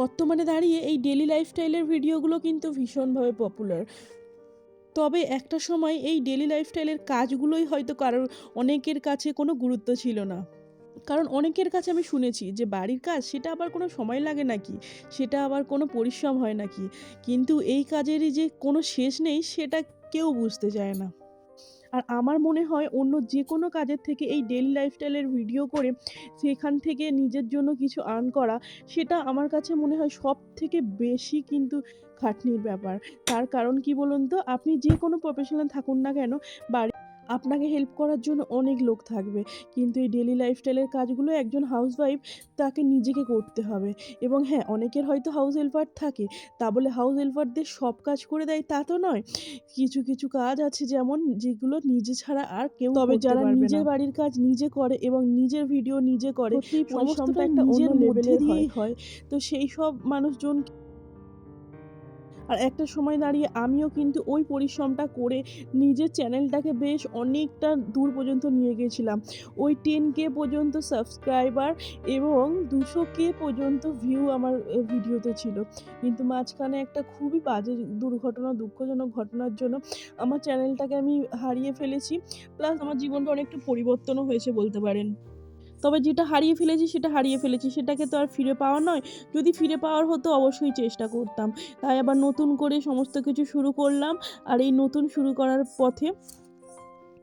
বর্তমানে দাঁড়িয়ে এই ডেলি লাইফস্টাইলের ভিডিওগুলো কিন্তু ভীষণভাবে পপুলার। তবে একটা সময় এই ডেলি লাইফস্টাইলের কাজগুলোই হয়তো অনেকের কাছে কোনো গুরুত্ব ছিল না। কারণ অনেকের কাছে আমি শুনেছি যে বাড়ির কাজ সেটা আবার কোনো সময় লাগে নাকি? সেটা আবার কোনো পরিশ্রম হয় নাকি? কিন্তু এই কাজেরই যে কোনো শেষ নেই সেটা কেউ বুঝতে চায় না। আর আমার মনে হয় অন্য যেকোনো কাজের থেকে এই ডেইলি লাইফস্টাইলের ভিডিও করে সেখান থেকে নিজের জন্য কিছু আর্ন করা, সেটা আমার কাছে মনে হয় সবথেকে বেশি কিন্তু খাটনির ব্যাপার। তার কারণ কি বলুন তো? আপনি যেকোনো প্রফেশনে থাকুন না কেন, আপনাকে হেল্প করার জন্য অনেক লোক থাকবে। কিন্তু এই ডেইলি লাইফস্টাইলের কাজগুলো একজন হাউসওয়াইফ তাকে নিজেকে করতে হবে। এবং হ্যাঁ, অনেকের হয়তো হাউস হেল্পার থাকে। তা বলে হাউস হেল্পারদের সব কাজ করে দেয় তা তো নয়। কিছু, কিছু কাজ আছে যেমন যেগুলো নিজে ছাড়া আর কেউ তবে করতে যারা পারবে না। নিজের বাড়ির কাজ নিজে করে এবং নিজের ভিডিও নিজে করে, সত্যিই সমস্তটা পরিশ্রমটা একটা অন্য নিজের মধ্যে লেভেলের হয়। দিয়েই হয়। তো সেই সব মানুষজন আর একটা সময় দাঁড়িয়ে আমিও কিন্তু ওই পরিশ্রমটা করে নিজের চ্যানেলটাকে বেশ অনেকটা দূর পর্যন্ত নিয়ে গেছিলাম। ওই 10K পর্যন্ত সাবস্ক্রাইবার এবং 200K পর্যন্ত ভিউ আমার ভিডিওতে ছিল। কিন্তু মাঝখানে একটা খুবই বাজে দুর্ঘটনা, দুঃখজনক ঘটনার জন্য আমার চ্যানেলটাকে আমি হারিয়ে ফেলেছি। প্লাস আমার জীবনটা অনেকটা পরিবর্তনও হয়েছে বলতে পারেন। তবে যেটা হারিয়ে ফেলেছি সেটা হারিয়ে ফেলেছি। সেটাকে তো আর ফিরে পাওয়া নয়। যদি ফিরে পাওয়ার হতো অবশ্যই চেষ্টা করতাম। তাই আবার নতুন করে সমস্ত কিছু শুরু করলাম। আর এই নতুন শুরু করার পথে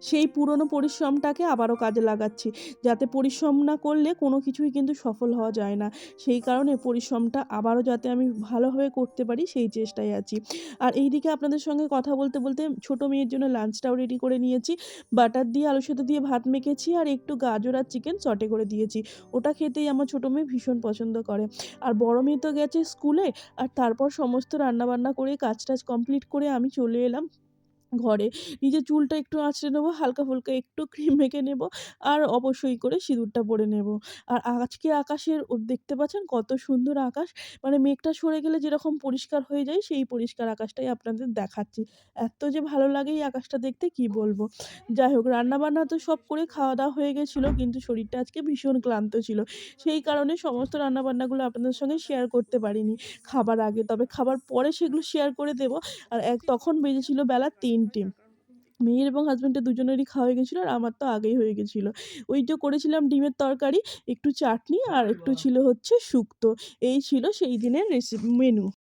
সেই পুরনো পরিশ্রমটাকে আবারও কাজে লাগাচ্ছি। যাতে পরিশ্রম না করলে কোনো কিছুই কিন্তু সফল হওয়া যায় না। সেই কারণে পরিশ্রমটা আবারও যাতে আমি ভালোভাবে করতে পারি সেই চেষ্টায় আছি। আর এইদিকে আপনাদের সঙ্গে কথা বলতে, বলতে ছোট মেয়ের জন্য লাঞ্চটাও রেডি করে নিয়েছি। বাটার দিয়ে আলুর সাথে দিয়ে ভাত মেখেছি আর একটু গাজর আর চিকেন সটে করে দিয়েছি। ওটা খেতেই আমার ছোট মেয়ে ভীষণ পছন্দ করে। আর বড় মেয়ে তো গেছে স্কুলে। আর তারপর সমস্ত রান্নাবান্না করে কাজ-টাজ কমপ্লিট করে আমি চলে এলাম ঘরে। নিজের চুলটা একটু আঁচড়ে নেবো, হালকা-ফুলকা একটু ক্রিম মেখে নেবো আর অবশ্যই করে সিঁদুরটা পরে নেবো। আর আজকে আকাশের দেখতে পাচ্ছেন কত সুন্দর আকাশ। মানে মেঘটা সরে গেলে যেরকম পরিষ্কার হয়ে যায় সেই পরিষ্কার আকাশটাই আপনাদের দেখাচ্ছি। এত যে ভালো লাগে এই আকাশটা দেখতে কি বলবো। যাই হোক, রান্নাবান্না তো সব করে খাওয়া-দাওয়া হয়ে গেছিলো কিন্তু শরীরটা আজকে ভীষণ ক্লান্ত ছিল। সেই কারণে সমস্ত রান্নাবান্নাগুলো আপনাদের সঙ্গে শেয়ার করতে পারিনি খাবার আগে। তবে খাবার পরে সেগুলো শেয়ার করে দেবো। আর তখন বেজেছিল বেলা ৩টে। মেয়ের এবং হাসব্যান্ডের দুজনেরই খাওয়া হয়ে গেছিলো আর আমার তো আগেই হয়ে গেছিলো। ওই যে করেছিলাম ডিমের তরকারি, একটু চাটনি আর একটু ছিল হচ্ছে শুক্তো। এই ছিল সেই দিনের মেনু।